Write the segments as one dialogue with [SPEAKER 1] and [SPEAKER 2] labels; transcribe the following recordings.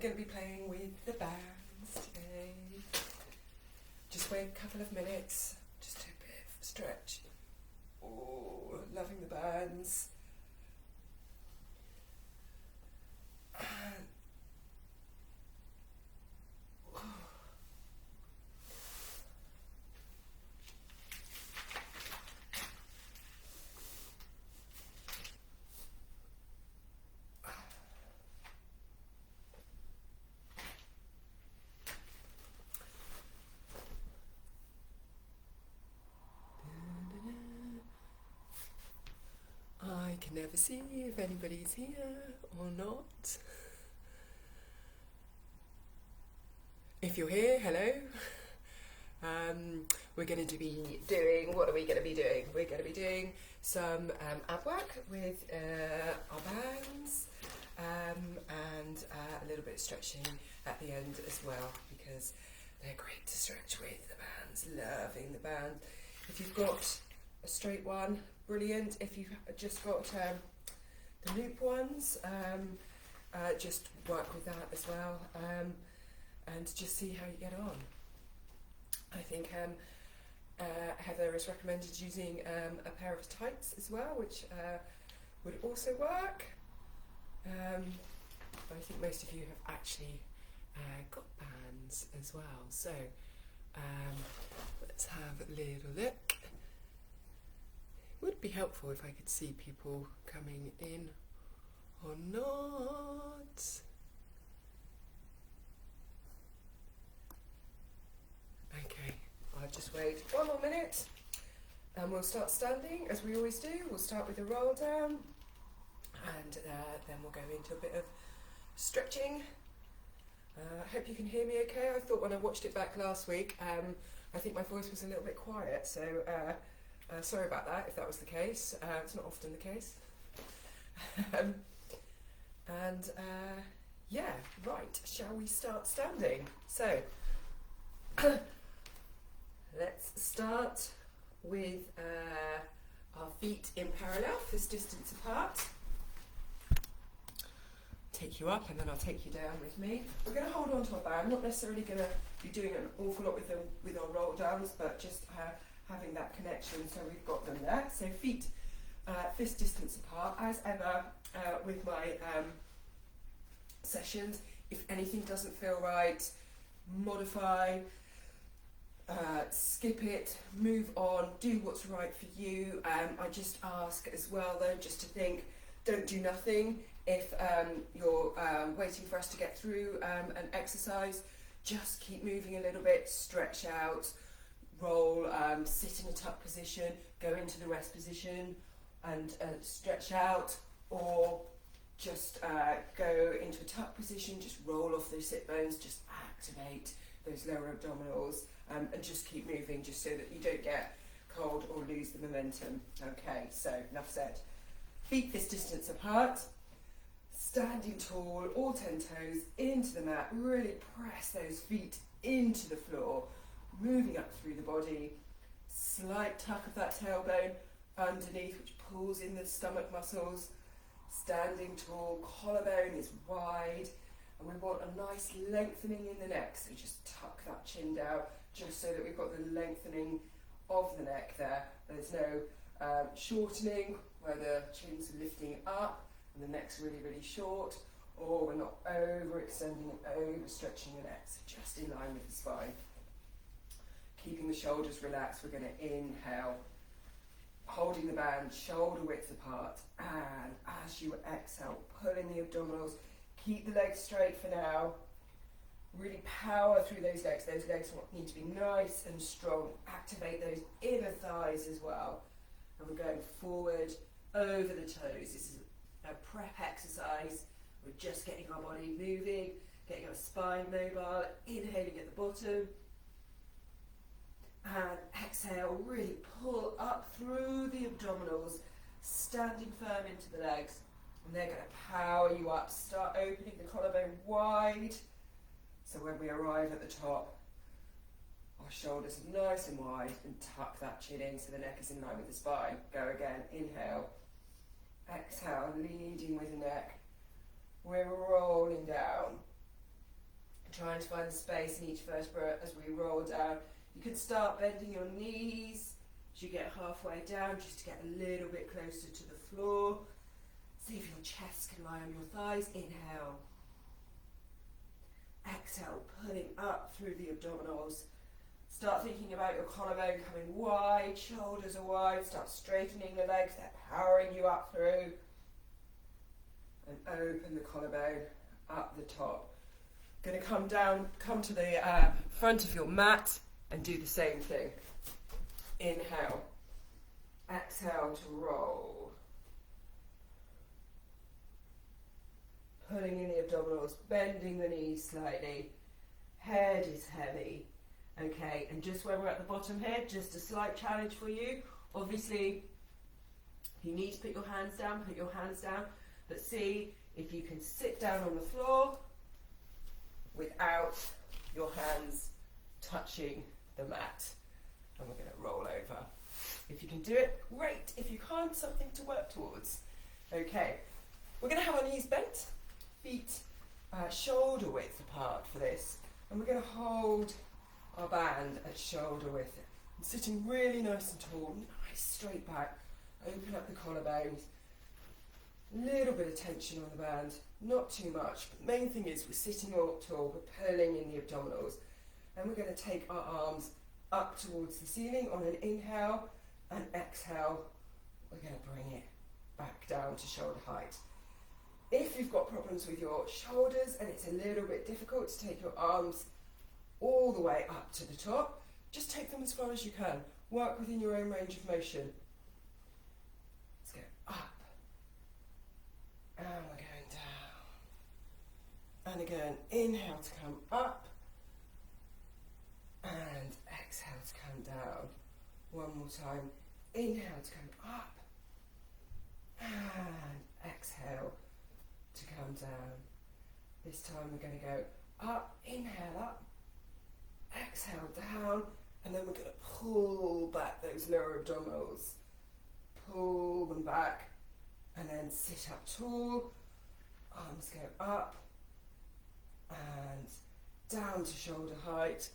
[SPEAKER 1] going to be playing with the bands today. Just wait a couple of minutes, just do a bit of stretch. Oh, loving the bands. I can never see if anybody's here or not. If you're here, hello. We're going to be doing, what are we going to be doing? We're going to be doing some ab work with our bands and a little bit of stretching at the end as well, because they're great to stretch with the bands. Loving the band. If you've got a straight one, brilliant. If you've just got the loop ones, just work with that as well, and just see how you get on. I think Heather has recommended using a pair of tights as well, which would also work. But I think most of you have actually got bands as well. So let's have a little look. Would be helpful if I could see people coming in or not. Okay, I'll just wait one more minute and we'll start standing as we always do. We'll start with a roll down and then we'll go into a bit of stretching. I hope you can hear me okay. I thought when I watched it back last week, I think my voice was a little bit quiet, so sorry about that if that was the case. It's not often the case. Yeah, right, shall we start standing? So, let's start with our feet in parallel, fist distance apart. Take you up and then I'll take you down with me. We're going to hold on to our band, not necessarily going to be doing an awful lot with them with our roll downs, but just having that connection, so we've got them there. So feet fist distance apart, as ever with my sessions. If anything doesn't feel right, modify, skip it, move on, do what's right for you. I just ask as well though, just to think, don't do nothing. If you're waiting for us to get through an exercise, just keep moving a little bit, stretch out, roll, sit in a tuck position, go into the rest position and stretch out, or just go into a tuck position, just roll off those sit bones, just activate those lower abdominals, and just keep moving just so that you don't get cold or lose the momentum. Okay, so enough said. Feet fist distance apart, standing tall, all 10 toes into the mat, really press those feet into the floor, moving up through the body, slight tuck of that tailbone underneath, which pulls in the stomach muscles, standing tall, collarbone is wide, and we want a nice lengthening in the neck, so just tuck that chin down, just so that we've got the lengthening of the neck there. There's no shortening, where the chin's lifting up, and the neck's really, really short, or we're not overextending and overstretching the neck, so just in line with the spine. Keeping the shoulders relaxed, we're going to inhale, holding the band shoulder width apart, and as you exhale, pull in the abdominals, keep the legs straight for now, really power through those legs need to be nice and strong, activate those inner thighs as well, and we're going forward over the toes. This is a prep exercise, we're just getting our body moving, getting our spine mobile, inhaling at the bottom, and exhale, really pull up through the abdominals, standing firm into the legs, and they're going to power you up. Start opening the collarbone wide, so when we arrive at the top, our shoulders are nice and wide, and tuck that chin in so the neck is in line with the spine. Go again, inhale, exhale, leading with the neck, we're rolling down, trying to find the space in each vertebra as we roll down. You can start bending your knees as you get halfway down, just to get a little bit closer to the floor. See if your chest can lie on your thighs. Inhale. Exhale, pulling up through the abdominals. Start thinking about your collarbone coming wide, shoulders are wide. Start straightening the legs, they're powering you up through. And open the collarbone up the top. Going to come down, come to the front of your mat and do the same thing. Inhale. Exhale to roll. Pulling in the abdominals, bending the knees slightly. Head is heavy. Okay, and just when we're at the bottom here, just a slight challenge for you. Obviously, if you need to put your hands down, put your hands down. But see if you can sit down on the floor without your hands touching the mat. And we're going to roll over. If you can do it, great. If you can't, something to work towards. Okay, we're going to have our knees bent, feet shoulder width apart for this. And we're going to hold our band at shoulder width. I'm sitting really nice and tall, nice straight back. Open up the collarbones. Little bit of tension on the band, not too much. But the main thing is we're sitting up tall, we're pulling in the abdominals. And we're going to take our arms up towards the ceiling on an inhale, and exhale, we're going to bring it back down to shoulder height. If you've got problems with your shoulders and it's a little bit difficult to take your arms all the way up to the top, just take them as far as you can. Work within your own range of motion. Let's go up. And we're going down. And again, inhale to come up. And exhale to come down. One more time. Inhale to come up. And exhale to come down. This time we're going to go up, inhale up, exhale down, and then we're going to pull back those lower abdominals. Pull them back, and then sit up tall. Arms go up, and down to shoulder height.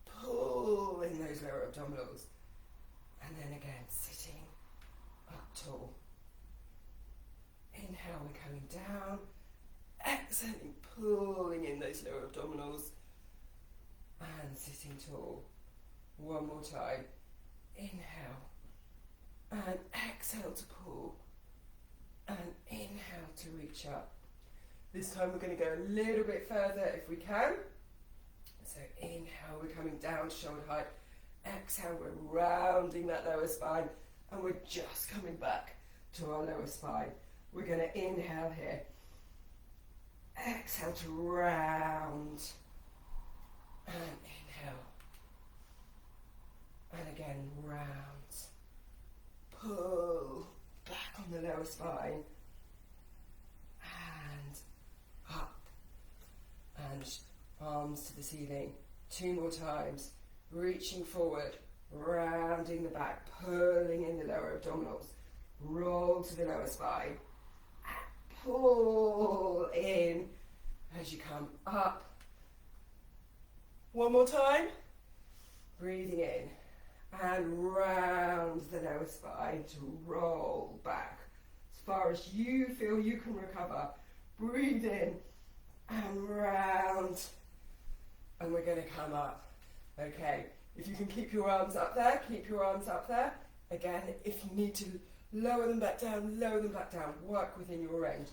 [SPEAKER 1] Pull in those lower abdominals. And then again, sitting up tall. Inhale, we're coming down. Exhaling, pulling in those lower abdominals. And sitting tall. One more time. Inhale. And exhale to pull. And inhale to reach up. This time we're going to go a little bit further if we can. So inhale, we're coming down to shoulder height. Exhale, we're rounding that lower spine. And we're just coming back to our lower spine. We're going to inhale here. Exhale to round. And inhale. And again, round. Pull back on the lower spine. And up. And arms to the ceiling. Two more times. Reaching forward. Rounding the back. Pulling in the lower abdominals. Roll to the lower spine. Pull in as you come up. One more time. Breathing in and round the lower spine to roll back as far as you feel you can recover. Breathe in and round. And we're going to come up. Okay, if you can keep your arms up there, keep your arms up there. Again, if you need to lower them back down, lower them back down. Work within your range.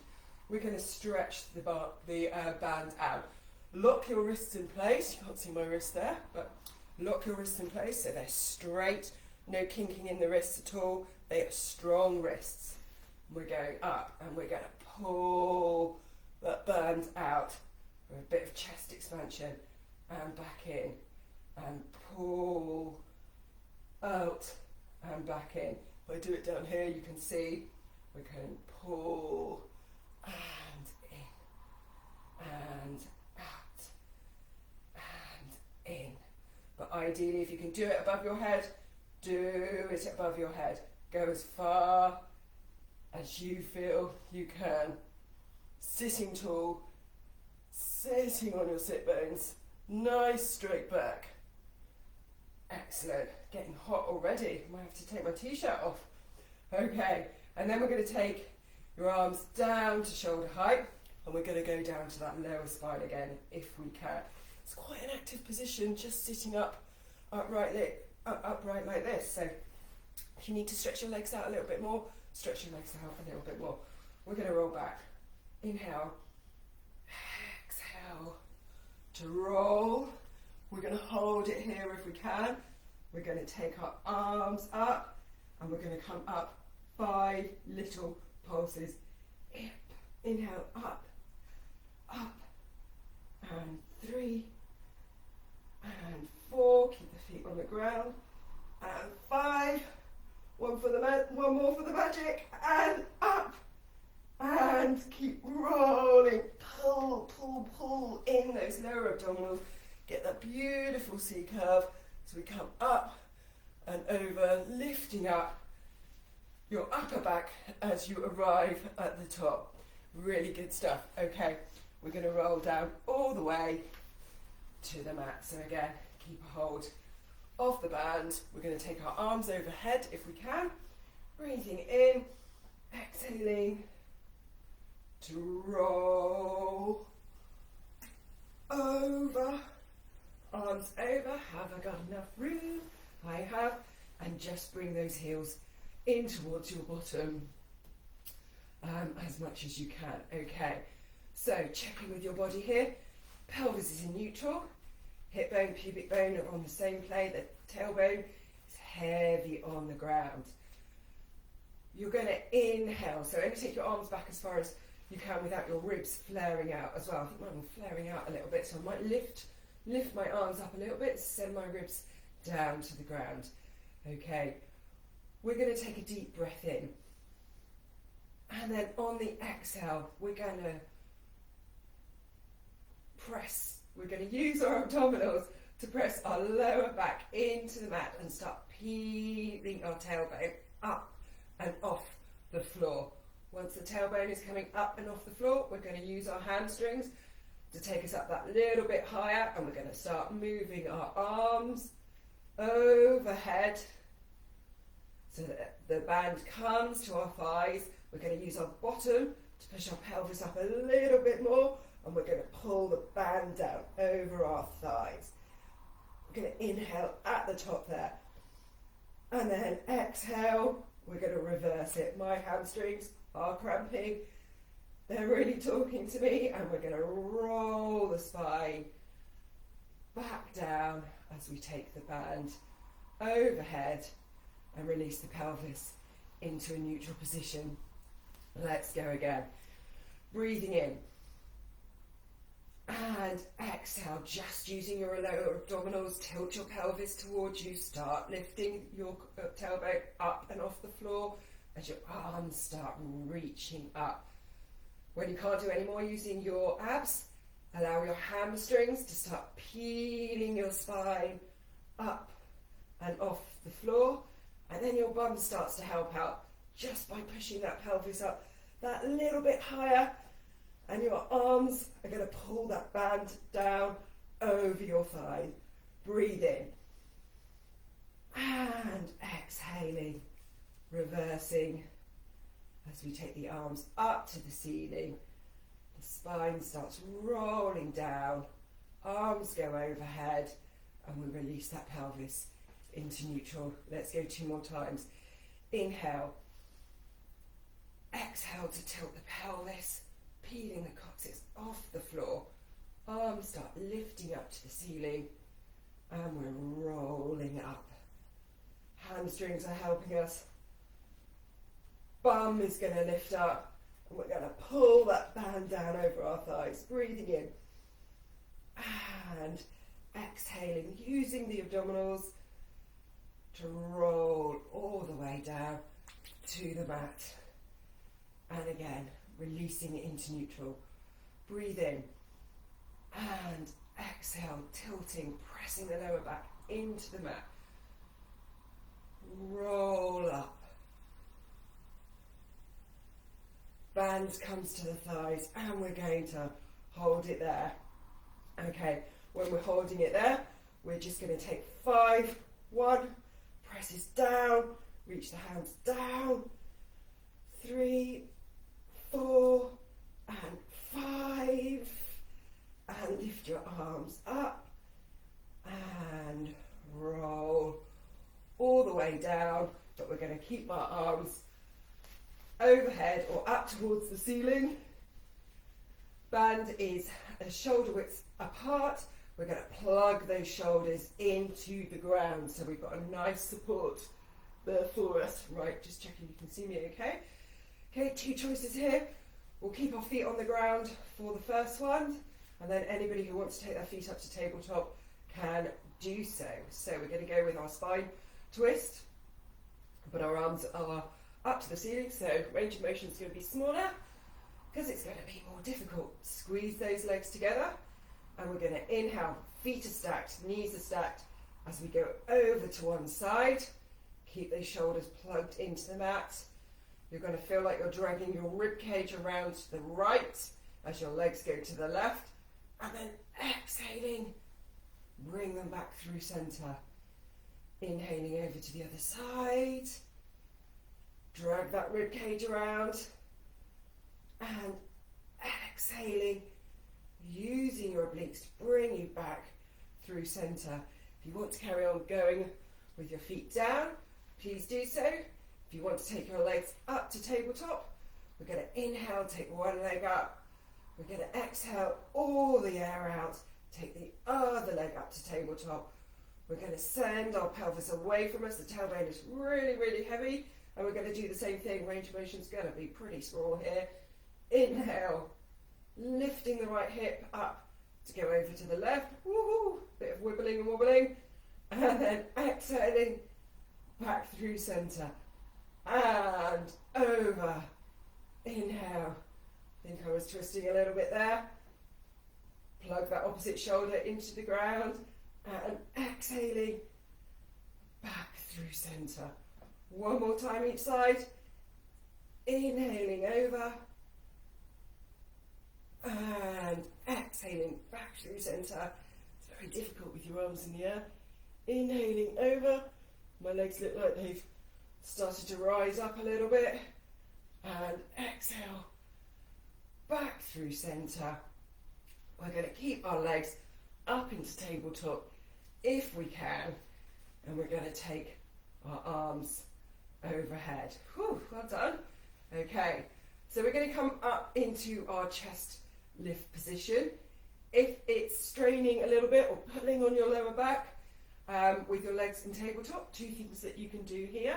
[SPEAKER 1] We're going to stretch the band out. Lock your wrists in place. You can't see my wrist there, but lock your wrists in place so they're straight. No kinking in the wrists at all. They are strong wrists. We're going up and we're going to pull that band out for a bit of chest expansion and back in and pull out and back in. If I do it down here, you can see we can pull and in and out and in. But ideally, if you can do it above your head, do it above your head. Go as far as you feel you can. Sitting tall, sitting on your sit bones. Nice straight back. Excellent. Getting hot already. Might have to take my t-shirt off. Okay, and then we're going to take your arms down to shoulder height, and we're going to go down to that lower spine again if we can. It's quite an active position, just sitting upright like this. So if you need to stretch your legs out a little bit more, stretch your legs out a little bit more. We're going to roll back. Inhale, exhale to roll. We're going to hold it here if we can. We're going to take our arms up, and we're going to come up 5 little pulses. Inhale, up, up, and 3, and 4. Keep the feet on the ground. And 5. One more for the magic. And up. And keep rolling. Pull, pull, pull in those lower abdominals. Get that beautiful C curve. So we come up and over, lifting up your upper back as you arrive at the top. Really good stuff. Okay, we're going to roll down all the way to the mat. So again, keep a hold of the band. We're going to take our arms overhead if we can. Breathing in, exhaling to roll over. Arms over. Have I got enough room? I have. And just bring those heels in towards your bottom as much as you can. Okay, so checking with your body here. Pelvis is in neutral. Hip bone, pubic bone are on the same plane. The tailbone is heavy on the ground. You're going to inhale. So only take your arms back as far as you can without your ribs flaring out as well. I think mine were flaring out a little bit, so I might lift my arms up a little bit, send my ribs down to the ground. Okay, we're going to take a deep breath in. And then on the exhale, we're going to press. We're going to use our abdominals to press our lower back into the mat and start peeling our tailbone up and off the floor. Once the tailbone is coming up and off the floor, we're going to use our hamstrings to take us up that little bit higher, and we're going to start moving our arms overhead so that the band comes to our thighs. We're going to use our bottom to push our pelvis up a little bit more, and we're going to pull the band down over our thighs. We're going to inhale at the top there, and then exhale. We're going to reverse it. My hamstrings are cramping. They're really talking to me, and we're going to roll the spine back down as we take the band overhead and release the pelvis into a neutral position. Let's go again. Breathing in and exhale, just using your lower abdominals. Tilt your pelvis towards you. Start lifting your tailbone up and off the floor as your arms start reaching up. When you can't do any more using your abs, allow your hamstrings to start peeling your spine up and off the floor, and then your bum starts to help out just by pushing that pelvis up that little bit higher, and your arms are going to pull that band down over your thigh. Breathe in and exhaling, reversing as we take the arms up to the ceiling. The spine starts rolling down, arms go overhead, and we release that pelvis into neutral. Let's go 2 more times. Inhale, exhale to tilt the pelvis, peeling the coccyx off the floor. Arms start lifting up to the ceiling, and we're rolling up. Hamstrings are helping us. Bum is going to lift up, and we're going to pull that band down over our thighs. Breathing in and exhaling, using the abdominals to roll all the way down to the mat. And again, releasing it into neutral. Breathe in and exhale, tilting, pressing the lower back into the mat. Roll up. Band comes to the thighs, and we're going to hold it there Okay, when we're holding it there, we're just going to take 5, 1, presses down, reach the hands down, 3, 4, and 5, and lift your arms up, and roll all the way down, but we're going to keep our arms overhead or up towards the ceiling. Band is a shoulder width apart. We're going to plug those shoulders into the ground, so we've got a nice support there for us. Right, just checking you can see me okay. Okay, 2 choices here. We'll keep our feet on the ground for the first one, and then anybody who wants to take their feet up to tabletop can do so. So we're going to go with our spine twist, but our arms are up to the ceiling, so range of motion is going to be smaller because it's going to be more difficult. Squeeze those legs together, and we're going to inhale, feet are stacked, knees are stacked as we go over to one side. Keep those shoulders plugged into the mat. You're going to feel like you're dragging your rib cage around to the right as your legs go to the left, and then exhaling, bring them back through center. Inhaling over to the other side, drag that rib cage around, and exhaling, using your obliques to bring you back through center. If you want to carry on going with your feet down, please do so. If you want to take your legs up to tabletop, we're going to inhale, take one leg up. We're going to exhale all the air out, take the other leg up to tabletop. We're going to send our pelvis away from us. The tailbone is really, really heavy. And we're going to do the same thing. Range of motion is going to be pretty small here. Inhale, lifting the right hip up to go over to the left. Woohoo! Bit of wibbling and wobbling. And then exhaling back through center. And over. Inhale. I think I was twisting a little bit there. Plug that opposite shoulder into the ground. And exhaling back through center. One more time each side. Inhaling over. And exhaling back through center. It's very difficult with your arms in the air. Inhaling over. My legs look like they've started to rise up a little bit. And exhale back through center. We're going to keep our legs up into tabletop if we can, and we're going to take our arms overhead. Whew, well done. Okay, so we're going to come up into our chest lift position. If it's straining a little bit or pulling on your lower back with your legs in tabletop, 2 things that you can do here.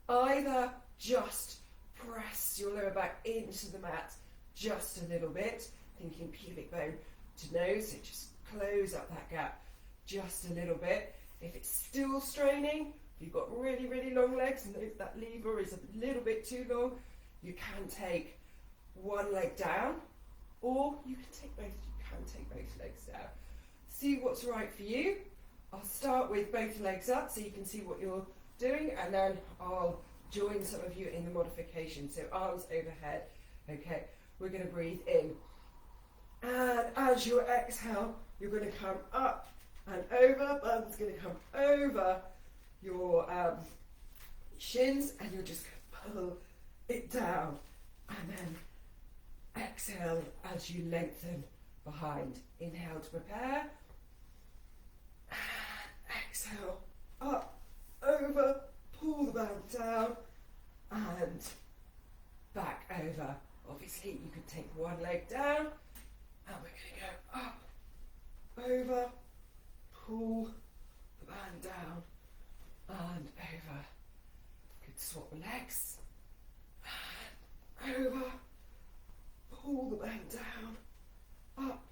[SPEAKER 1] Either just press your lower back into the mat just a little bit, thinking pubic bone to nose, so just close up that gap just a little bit. If it's still straining, if you've got really, really long legs and that lever is a little bit too long, you can take one leg down, or you can take both legs down. See what's right for you. I'll start with both legs up so you can see what you're doing, and then I'll join some of you in the modification. So arms overhead. Okay, we're going to breathe in. And as you exhale, you're going to come up and over. Bum's going to come over your shins, and you're just going to pull it down. And then exhale as you lengthen behind. Inhale to prepare. And exhale, up, over, pull the band down, and back over. Obviously, you could take one leg down, and we're going to go up, over, pull the band down, and over. Good, swap the legs, and over, pull the band down, up,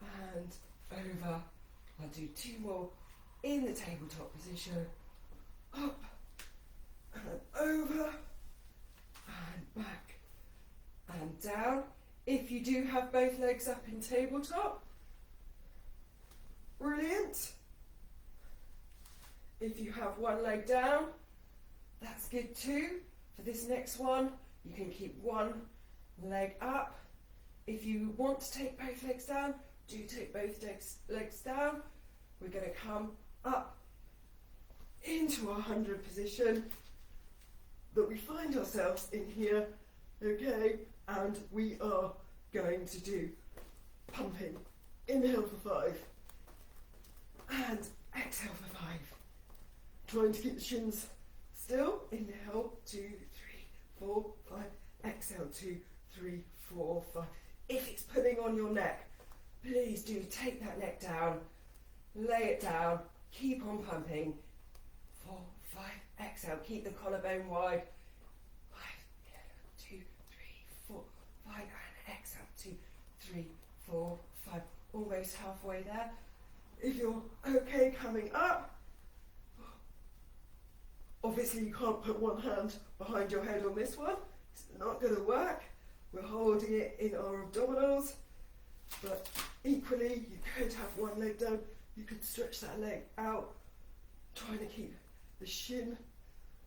[SPEAKER 1] and over. I'll do 2 more in the tabletop position, up, and over, and back, and down. If you do have both legs up in tabletop, brilliant. If you have one leg down, that's good too. For this next one, you can keep one leg up. If you want to take both legs down, do take both legs down. We're going to come up into our 100 position, but we find ourselves in here, okay, and we are going to do pumping. Inhale for 5 and exhale for 5. Trying to keep the shins still. Inhale, 2, 3, 4, 5. Exhale, 2, 3, 4, 5. If it's pulling on your neck, please do take that neck down, lay it down, keep on pumping. 4, 5, exhale, keep the collarbone wide. 5, 2, 3, 4, 5, and exhale, 2, 3, 4, 5. Almost halfway there. If you're okay coming up, obviously you can't put one hand behind your head on this one. It's not going to work. We're holding it in our abdominals, but equally you could have one leg down. You could stretch that leg out, trying to keep the shin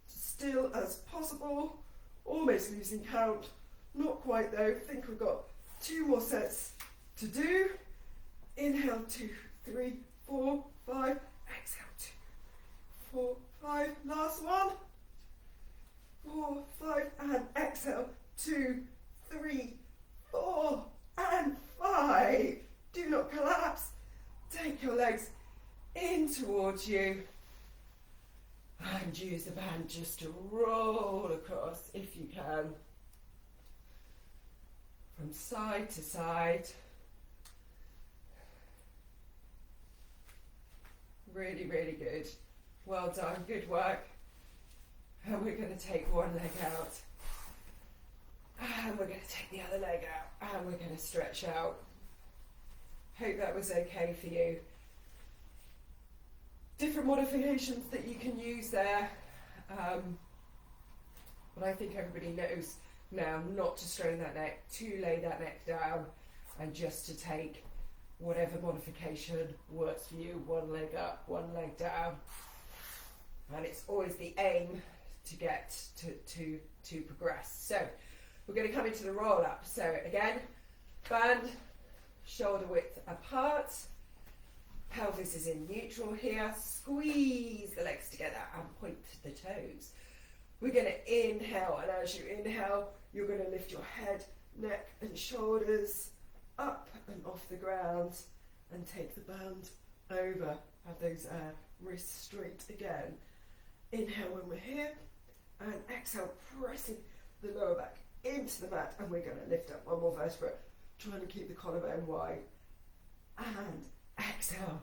[SPEAKER 1] still as possible. Almost losing count. Not quite though. I think we've got 2 more sets to do. Inhale, 2, 3, 4, 5. Exhale, 2, 4, 5. Last one. 4, 5, and exhale. 2, 3, 4, and 5. Do not collapse. Take your legs in towards you and use the band just to roll across if you can. From side to side. Really, really good. Well done, good work. And we're going to take one leg out. And we're going to take the other leg out. And we're going to stretch out. Hope that was okay for you. Different modifications that you can use there. But I think everybody knows now not to strain that neck, to lay that neck down, and just to take whatever modification works for you. One leg up, one leg down. And it's always the aim to get to progress. So we're going to come into the roll up. So again, band, shoulder width apart. Pelvis is in neutral here. Squeeze the legs together and point the toes. We're going to inhale, and as you inhale, you're going to lift your head, neck and shoulders up and off the ground and take the band over. Have those wrists straight again. Inhale when we're here, and exhale, pressing the lower back into the mat, and we're going to lift up one more vertebra, trying to keep the collarbone wide. And exhale.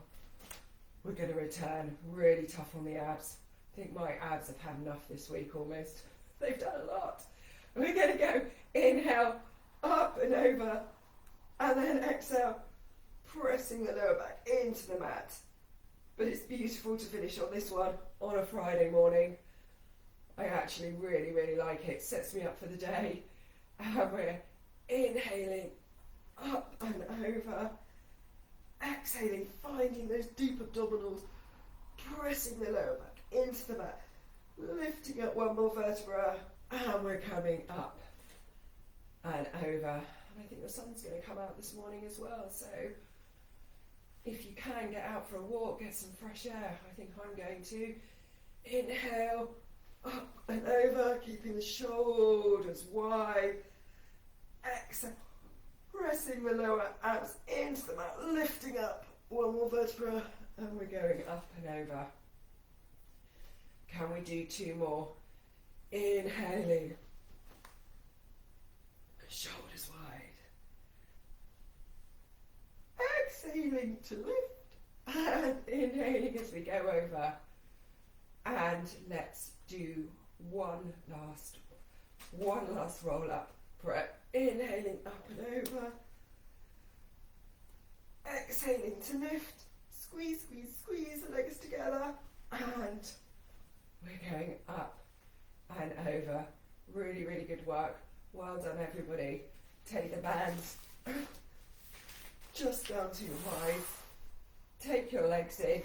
[SPEAKER 1] We're going to return. Really tough on the abs. I think my abs have had enough this week almost. They've done a lot. We're going to go inhale, up and over, and then exhale, pressing the lower back into the mat. But it's beautiful to finish on this one on a Friday morning. I actually really, really like it. Sets me up for the day. And we're inhaling up and over. Exhaling, finding those deep abdominals, pressing the lower back into the mat, lifting up one more vertebra, and we're coming up and over. And I think the sun's going to come out this morning as well, so if you can get out for a walk, get some fresh air. I think I'm going to. Inhale, up and over, keeping the shoulders wide. Exhale, pressing the lower abs into the mat, lifting up one more vertebra, and we're going up and over. Can we do 2 more? Inhaling, shoulders wide. Exhaling to lift, and inhaling as we go over. And let's do one last roll up breath. Inhaling up and over. Exhaling to lift. Squeeze, squeeze, squeeze the legs together. And we're going up and over. Really, really good work. Well done, everybody. Take the bands just down to your thighs. Take your legs in.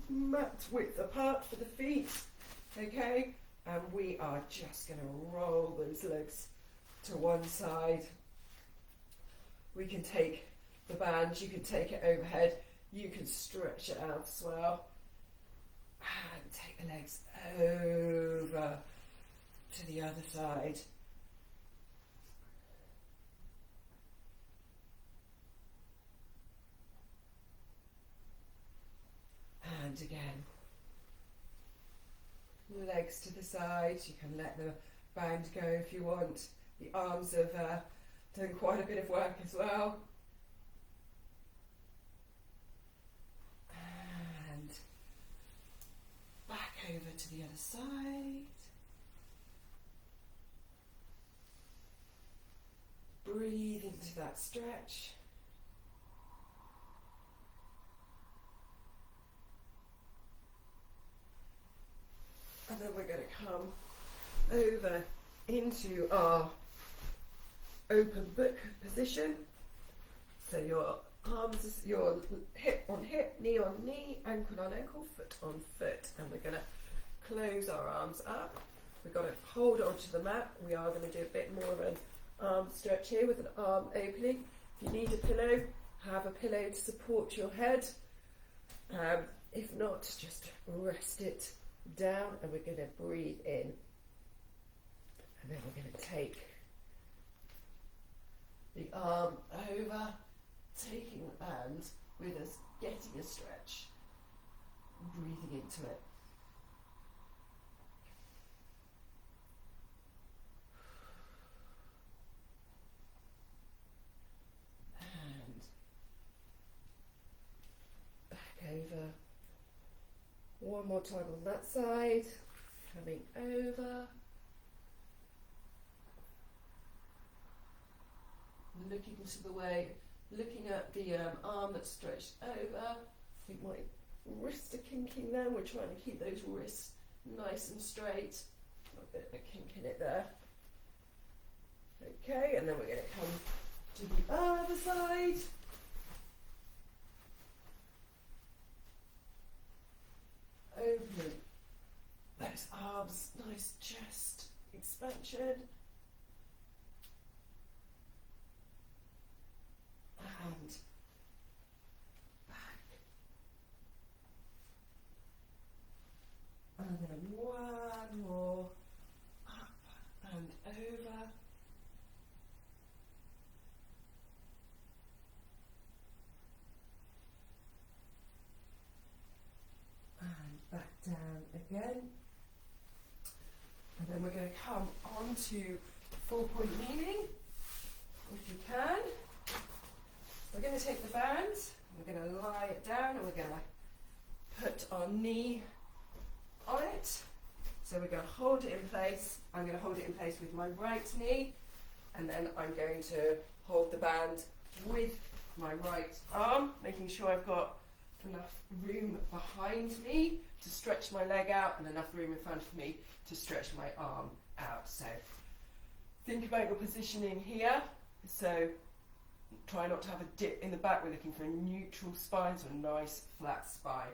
[SPEAKER 1] Mat width apart for the feet. Okay? And we are just going to roll those legs to one side. We can take the band, you can take it overhead, you can stretch it out as well. And take the legs over to the other side. And again. Legs to the side, you can let the band go if you want. The arms have done quite a bit of work as well. And back over to the other side. Breathe into that stretch. And then we're going to come over into our open book position. So your arms, your hip on hip, knee on knee, ankle on ankle, foot on foot. And we're going to close our arms up. We've got to hold onto the mat. We are going to do a bit more of an arm stretch here with an arm opening. If you need a pillow, have a pillow to support your head. If not, just rest it down, and we're going to breathe in, and then we're going to take the arm over, taking the band with us, getting a stretch, breathing into it. And back over. One more time on that side, coming over, looking to the way, looking at the arm that's stretched over. I think my wrists are kinking there. We're trying to keep those wrists nice and straight. A bit of a kink in it there. Okay, and then we're going to come to the other side. Open those arms, nice chest expansion. And back. And then one more. Up and over. Back down again, and then we're going to come on to 4-point kneeling, if you can. We're going to take the band, we're going to lie it down, and we're going to put our knee on it. So we're going to hold it in place. I'm going to hold it in place with my right knee, and then I'm going to hold the band with my right arm, making sure I've got enough room behind me to stretch my leg out and enough room in front of me to stretch my arm out. So think about your positioning here. So try not to have a dip in the back. We're looking for a neutral spine, so a nice flat spine.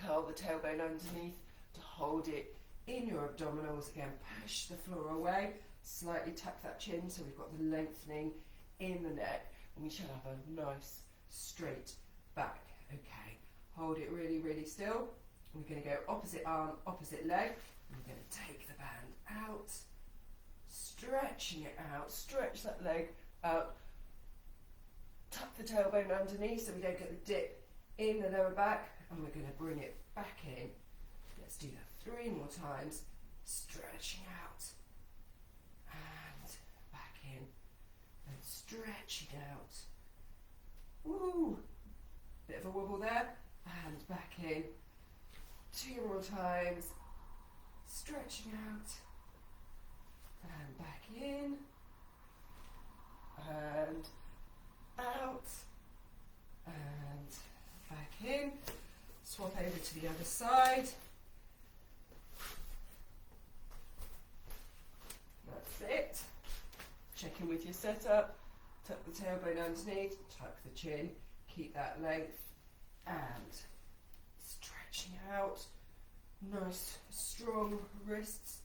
[SPEAKER 1] Curl the tailbone underneath to hold it in your abdominals. Again, push the floor away, slightly tuck that chin so we've got the lengthening in the neck, and we should have a nice straight back. Okay. Hold it really, really still. We're going to go opposite arm, opposite leg. We're going to take the band out, stretching it out, stretch that leg out, tuck the tailbone underneath so we don't get the dip in the lower back, and we're going to bring it back in. Let's do that 3 more times, stretching out, and back in, and stretching out. Woo! Bit of a wobble there. And back in. 2 more times. Stretching out. And back in. And out. And back in. Swap over to the other side. That's it. Check in with your setup. Tuck the tailbone underneath. Tuck the chin. Keep that length. And stretching out, nice strong wrists,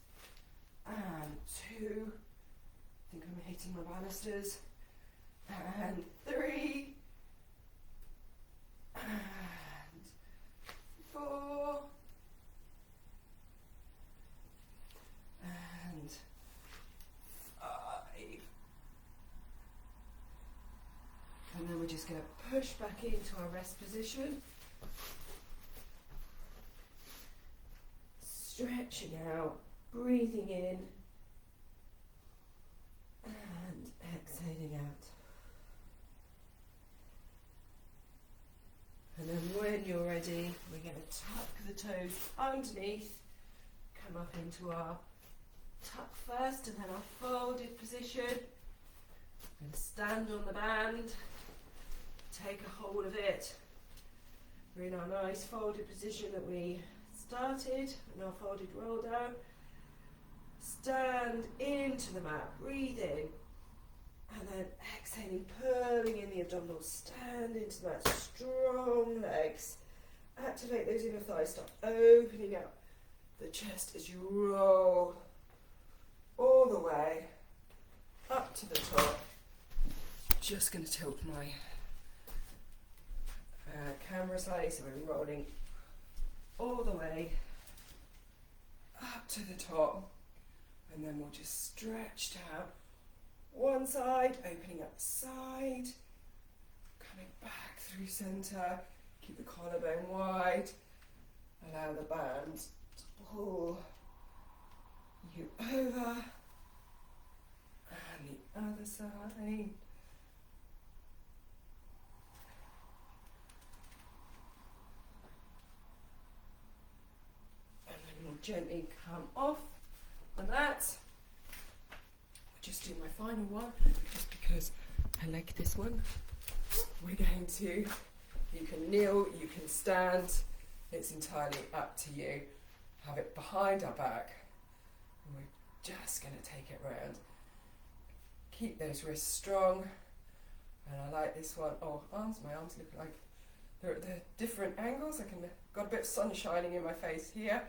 [SPEAKER 1] and 2, I think I'm hitting my banisters, and 3, going to push back into our rest position. Stretching out, breathing in and exhaling out. And then when you're ready, we're going to tuck the toes underneath, come up into our tuck first and then our folded position, and stand on the band, take a hold of it. We're in our nice folded position that we started, in our folded roll down. Stand into the mat, breathe in, and then exhaling, pulling in the abdominals, stand into the mat, strong legs. Activate those inner thighs, start opening out the chest as you roll all the way up to the top. Just going to tilt my camera slightly, so we're rolling all the way up to the top, and then we'll just stretch down one side, opening up the side, coming back through centre, keep the collarbone wide, allow the band to pull you over, and the other side. Gently come off on that. I'll just do my final one, just because I like this one. We're going to, you can kneel, you can stand, it's entirely up to you. Have it behind our back, and we're just going to take it round. Keep those wrists strong, and I like this one. Oh, my arms look like they're at different angles. Got a bit of sun shining in my face here.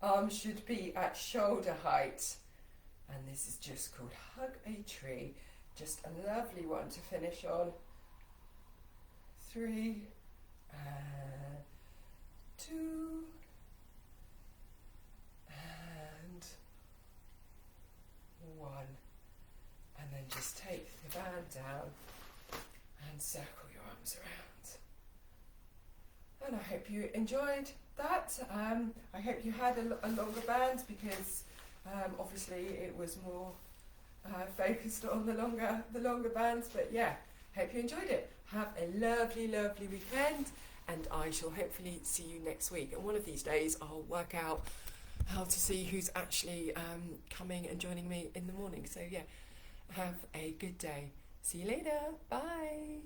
[SPEAKER 1] Arms should be at shoulder height, and this is just called Hug a Tree. Just a lovely one to finish on. 3 and 2 and 1, and then just take the band down and circle your arms around. And I hope you enjoyed that. I hope you had a longer band, because obviously it was more focused on the longer bands. But yeah, hope you enjoyed it. Have a lovely, lovely weekend, and I shall hopefully see you next week. And one of these days I'll work out how to see who's actually coming and joining me in the morning. So yeah, have a good day. See you later. Bye.